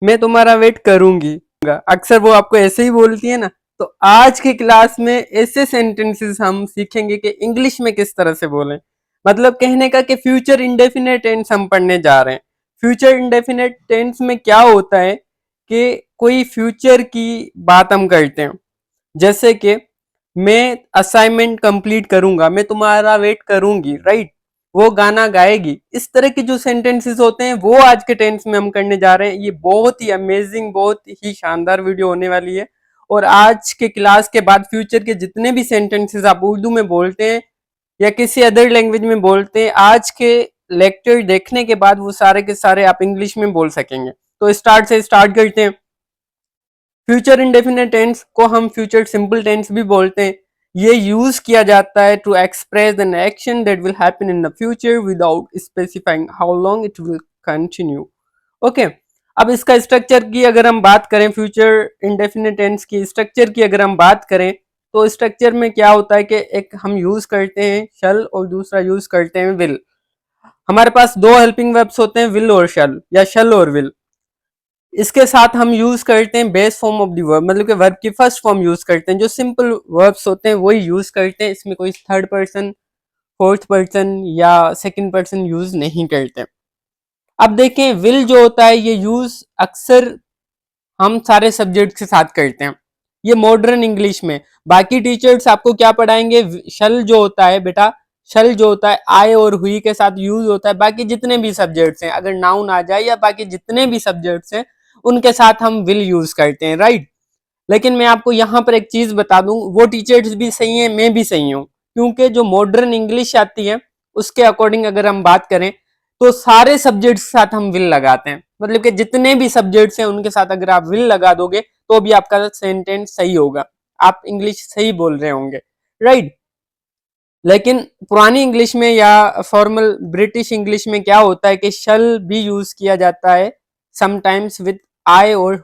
मैं तुम्हारा वेट करूंगी। अक्सर वो आपको ऐसे ही बोलती है ना। तो आज की क्लास में ऐसे सेंटेंसेस हम सीखेंगे कि इंग्लिश में किस तरह से बोलें। मतलब कहने का कि फ्यूचर इंडेफिनेट टेंस हम पढ़ने जा रहे हैं। फ्यूचर इंडेफिनेट टेंस में क्या होता है कि कोई फ्यूचर की बात हम करते हैं। जैसे कि मैं असाइनमेंट कंप्लीट करूंगा, मैं तुम्हारा वेट करूंगी, राइट। वो गाना गाएगी। इस तरह के जो सेंटेंसेस होते हैं वो आज के टेंस में हम करने जा रहे हैं। ये बहुत ही अमेजिंग, बहुत ही शानदार वीडियो होने वाली है। और आज के क्लास के बाद फ्यूचर के जितने भी सेंटेंसेस आप उर्दू में बोलते हैं या किसी अदर लैंग्वेज में बोलते हैं, आज के लेक्चर देखने के बाद वो सारे के सारे आप इंग्लिश में बोल सकेंगे। तो स्टार्ट करते हैं। फ्यूचर इंडेफिनेट टेंस को हम फ्यूचर सिंपल टेंस भी बोलते हैं। ये यूज किया जाता है to express an action that will happen in the future without specifying how long it will continue. Okay, अब इसका स्ट्रक्चर की अगर हम बात करें, फ्यूचर इंडेफिनेट टेंस की स्ट्रक्चर की अगर हम बात करें, तो स्ट्रक्चर में क्या होता है कि एक हम यूज करते हैं शल और दूसरा यूज करते हैं विल। हमारे पास दो हेल्पिंग वर्ब्स होते हैं, विल और शल या शल और विल। इसके साथ हम यूज करते हैं base form of the verb, मतलब कि वर्ब की फर्स्ट फॉर्म यूज करते हैं। जो सिंपल वर्ब्स होते हैं वही यूज करते हैं। इसमें कोई थर्ड पर्सन, फोर्थ पर्सन या सेकंड पर्सन यूज नहीं करते। अब देखें, विल जो होता है ये यूज अक्सर हम सारे सब्जेक्ट के साथ करते हैं, ये मॉडर्न इंग्लिश में। बाकी टीचर्स आपको क्या पढ़ाएंगे, शल जो होता है बेटा, शल जो होता है आए और हुई के साथ यूज होता है बाकी जितने भी सब्जेक्ट्स हैं। अगर नाउन आ जाए या बाकी जितने भी सब्जेक्ट्स हैं उनके साथ हम विल यूज करते हैं, राइट। लेकिन मैं आपको यहाँ पर एक चीज बता दूं, वो टीचर्स भी सही है, मैं भी सही हूँ। क्योंकि जो मॉडर्न इंग्लिश आती है उसके अकॉर्डिंग अगर हम बात करें तो सारे सब्जेक्ट्स के साथ हम विल लगाते हैं। मतलब कि जितने भी सब्जेक्ट्स हैं उनके साथ अगर आप विल लगा दोगे तो भी आपका सेंटेंस सही होगा, आप इंग्लिश सही बोल रहे होंगे, राइट। लेकिन पुरानी इंग्लिश में या फॉर्मल ब्रिटिश इंग्लिश में क्या होता है कि शल भी यूज किया जाता है समटाइम्स विद आई और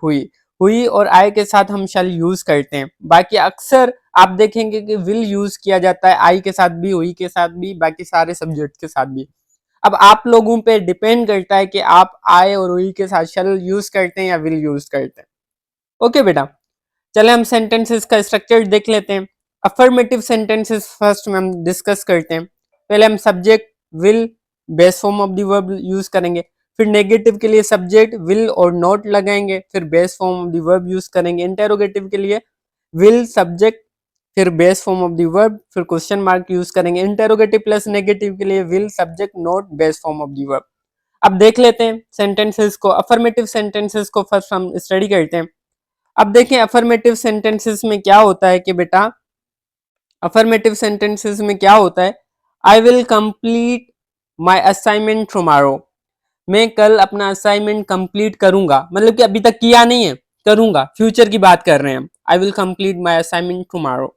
हुई और आई के साथ हम शल यूज करते हैं। बाकी अक्सर आप देखेंगे कि विल यूज किया जाता है आई के साथ भी, हुई के साथ भी, बाकी सारे सब्जेक्ट के साथ भी। अब आप लोगों पे डिपेंड करता है कि आप आई और हुई के साथ शल यूज करते हैं या विल यूज करते हैं। ओके बेटा, चले हम सेंटेंसेस का स्ट्रक्चर देख लेते हैं। अफर्मेटिव सेंटेंसेस फर्स्ट में हम डिस्कस करते हैं। पहले हम subject will base form of the verb use करेंगे। फिर नेगेटिव के लिए सब्जेक्ट विल और नॉट लगाएंगे, फिर base form of the verb use करेंगे। इंटेरोगेटिव के लिए विल सब्जेक्ट फिर base form of the verb, फिर क्वेश्चन मार्क यूज करेंगे। इंटेरोगेटिव प्लस नेगेटिव के लिए will subject not base form of the verb. अब देख लेते हैं सेंटेंसेस को, अफर्मेटिव सेंटेंसेस को फर्स्ट हम स्टडी करते हैं। अब देखें अफर्मेटिव सेंटेंसेस में क्या होता है कि बेटा, अफर्मेटिव सेंटेंसेस में क्या होता है, I will complete my assignment tomorrow. मैं कल अपना असाइनमेंट कंप्लीट करूंगा, मतलब कि अभी तक किया नहीं है, करूंगा, फ्यूचर की बात कर रहे हैं हम। I will complete my assignment tomorrow.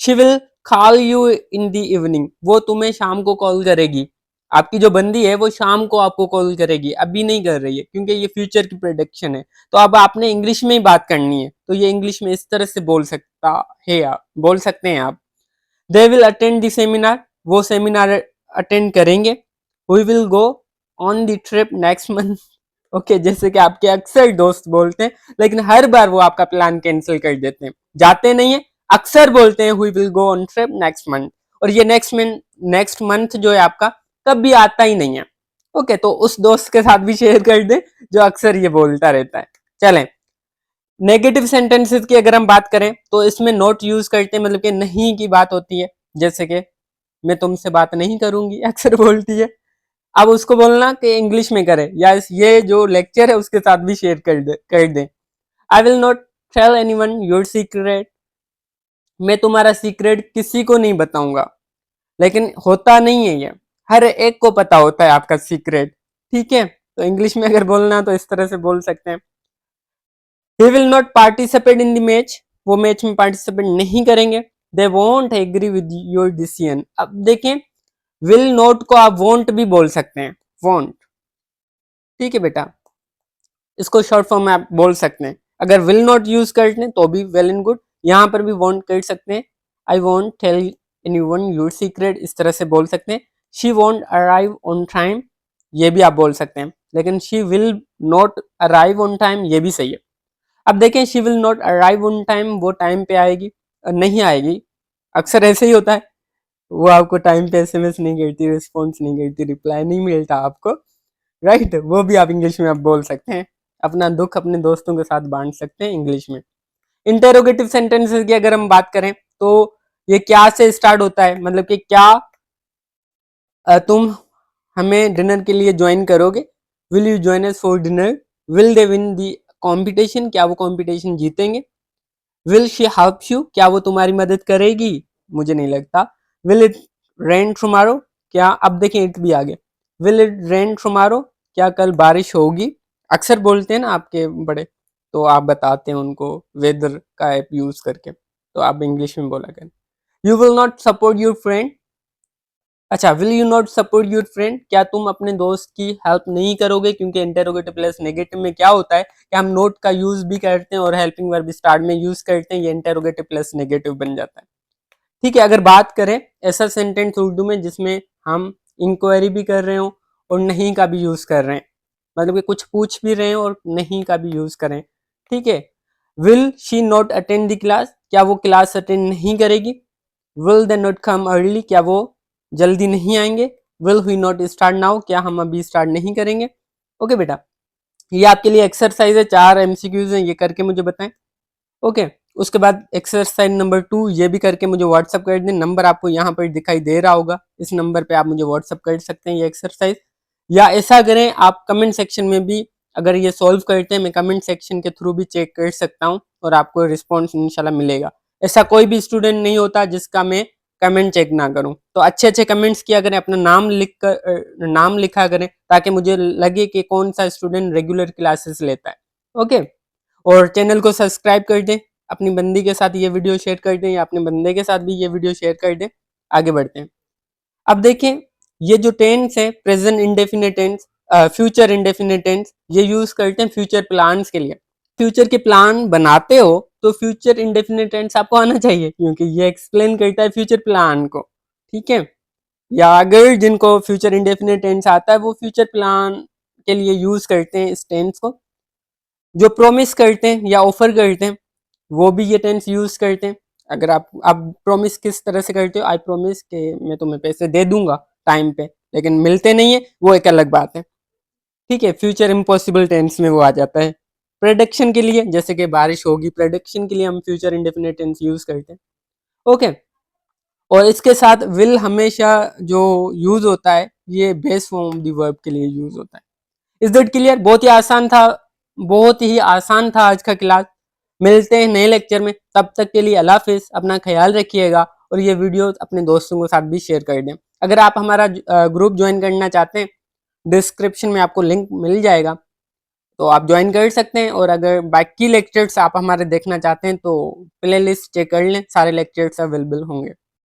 She will call you in the evening. वो तुम्हें शाम को कॉल करेगी। आपकी जो बंदी है वो शाम को आपको कॉल करेगी, अभी नहीं कर रही है क्योंकि ये फ्यूचर की प्रेडिक्शन है। तो अब आपने इंग्लिश में ही बात करनी है, तो ये इंग्लिश में इस तरह से बोल सकता है, आप बोल सकते हैं आप। They will attend the seminar. वो सेमिनार अटेंड करेंगे। We will go on the trip next month. Okay, जैसे कि आपके अक्सर दोस्त बोलते हैं, लेकिन हर बार वो आपका प्लान कैंसिल कर देते हैं, जाते नहीं है। अक्सर बोलते हैं we will go on trip next month, और ये नेक्स्ट मंथ जो है आपका कभी आता ही नहीं है। ओके, तो उस दोस्त के साथ भी शेयर कर दे जो अक्सर ये बोलता रहता है। चलें, नेगेटिव सेंटेंसेस की अगर हम बात करें तो इसमें नॉट यूज करते हैं, मतलब कि नहीं की बात होती है। जैसे कि मैं तुमसे बात नहीं करूंगी, अक्सर बोलती है। अब उसको बोलना कि इंग्लिश में करे, या ये जो लेक्चर है उसके साथ भी शेयर कर दे। I will not tell anyone your secret. मैं तुम्हारा सीक्रेट किसी को नहीं बताऊंगा। लेकिन होता नहीं है ये, हर एक को पता होता है आपका सीक्रेट, ठीक है। तो इंग्लिश में अगर बोलना तो इस तरह से बोल सकते हैं। He will not participate in the match. वो मैच में पार्टिसिपेट नहीं करेंगे। They won't agree with your decision. अब देखें, विल नॉट को आप वोंट भी बोल सकते हैं, वोंट, ठीक है बेटा। इसको शॉर्ट फॉर्म में आप बोल सकते हैं। अगर विल नॉट यूज करते हैं तो भी वेल एंड गुड, यहाँ पर भी वोंट कर सकते हैं। I won't tell anyone your secret, इस तरह से बोल सकते हैं। She won't arrive on time, ये भी आप बोल सकते हैं। लेकिन she will not arrive on time ये भी सही है। अब देखें she will not arrive on time, वो टाइम पे आएगी नहीं आएगी, अक्सर ऐसे ही होता है, वो आपको टाइम पे एसएमएस नहीं करती, रिस्पॉन्स नहीं करती, रिप्लाई नहीं मिलता आपको, राइट, वो भी आप इंग्लिश में आप बोल सकते हैं, अपना दुख अपने दोस्तों के साथ बांट सकते हैं इंग्लिश में। इंटेरोगेटिव सेंटेंसेस की अगर हम बात करें तो ये क्या से स्टार्ट होता है, मतलब कि क्या तुम हमें डिनर के लिए ज्वाइन करोगे, will you join us for dinner, will they win the competition, क्या वो कॉम्पिटिशन जीतेंगे, विल शी हेल्प यू, क्या वो तुम्हारी मदद करेगी, मुझे नहीं लगता, विल इट रेन टुमारो, क्या, अब देखें इट भी आ गया, विल इट रेन टुमारो, क्या कल बारिश होगी, अक्सर बोलते हैं ना आपके बड़े, तो आप बताते हैं उनको वेदर का ऐप यूज करके, तो आप इंग्लिश में बोला करें। You will not support your friend, अच्छा, will you not support your friend, क्या तुम अपने दोस्त की हेल्प नहीं करोगे, क्योंकि इंटेरोगेटिव प्लस नेगेटिव में क्या होता है कि हम नोट का यूज भी करते हैं और हेल्पिंग वर्ब स्टार्ट में यूज करते हैं, ये इंटेरोगेटिव प्लस नेगेटिव बन जाता है। ठीक है, अगर बात करें ऐसा सेंटेंस उर्दू में जिसमें हम इंक्वायरी भी कर रहे हो और नहीं का भी यूज कर रहे हैं, मतलब कि कुछ पूछ भी रहे हैं और नहीं का भी यूज करें, ठीक है, will she not attend the class, क्या वो क्लास अटेंड नहीं करेगी, will they not come early, क्या वो जल्दी नहीं आएंगे, will we not start now, क्या हम अभी स्टार्ट नहीं करेंगे। ओके बेटा, ये आपके लिए एक्सरसाइज है, 4 एमसीक्यूज हैं, ये करके मुझे बताएं। ओके, उसके बाद एक्सरसाइज नंबर 2 ये भी करके मुझे व्हाट्सअप कर दें, नंबर आपको यहाँ पर दिखाई दे रहा होगा, इस नंबर पे आप मुझे व्हाट्सअप कर सकते हैं ये एक्सरसाइज, या ऐसा करें आप कमेंट सेक्शन में भी अगर ये सॉल्व करते हैं, मैं कमेंट सेक्शन के थ्रू भी चेक कर सकता हूँ और आपको रिस्पॉन्स इंशाल्लाह मिलेगा। ऐसा कोई भी स्टूडेंट नहीं होता जिसका मैं कमेंट चेक ना करूं, तो अच्छे अच्छे कमेंट्स किया करें, अपना नाम लिख कर नाम लिखा करें, ताकि मुझे लगे कि कौन सा स्टूडेंट रेगुलर क्लासेस लेता है। ओके, और चैनल को सब्सक्राइब कर दें, अपनी बंदी के साथ ये वीडियो शेयर कर दें या अपने बंदे के साथ भी ये वीडियो शेयर कर दें। आगे बढ़ते हैं। अब देखें ये जो टेंस है present indefinite tense, future indefinite tense, ये यूज करते हैं फ्यूचर प्लान्स के लिए। फ्यूचर के प्लान बनाते हो तो फ्यूचर इंडेफिनिट टेंस आपको आना चाहिए, क्योंकि ये एक्सप्लेन करता है फ्यूचर प्लान को, ठीक है, या अगर जिनको फ्यूचर इंडेफिनिट टेंस आता है वो फ्यूचर प्लान के लिए यूज करते हैं इस टेंस को। जो प्रॉमिस करते हैं या ऑफर करते हैं वो भी ये टेंस यूज करते हैं। अगर आप प्रॉमिस किस तरह से करते हो, आई प्रॉमिस कि मैं तुम्हें पैसे दे दूंगा टाइम पे, लेकिन मिलते नहीं है, वो एक अलग बात है, ठीक है, फ्यूचर इम्पॉसिबल टेंस में वो आ जाता है। प्रेडिक्शन के लिए, जैसे कि बारिश होगी, प्रेडिक्शन के लिए हम फ्यूचर इंडेफिनिट टेंस यूज करते हैं। ओके, और इसके साथ विल हमेशा जो यूज होता है ये बेस फॉर्म दी वर्ब के लिए यूज होता है। Is that clear? बहुत ही आसान था, बहुत ही आसान था आज का क्लास। मिलते हैं नए लेक्चर में, तब तक के लिए अल्लाह हाफिज, अपना ख्याल रखिएगा और ये वीडियो अपने दोस्तों के साथ भी शेयर कर दें। अगर आप हमारा ग्रुप ज्वाइन करना चाहते हैं, डिस्क्रिप्शन में आपको लिंक मिल जाएगा, तो आप ज्वाइन कर सकते हैं, और अगर बाकी लेक्चर्स आप हमारे देखना चाहते हैं तो प्लेलिस्ट चेक कर लें, सारे लेक्चर्स अवेलेबल होंगे।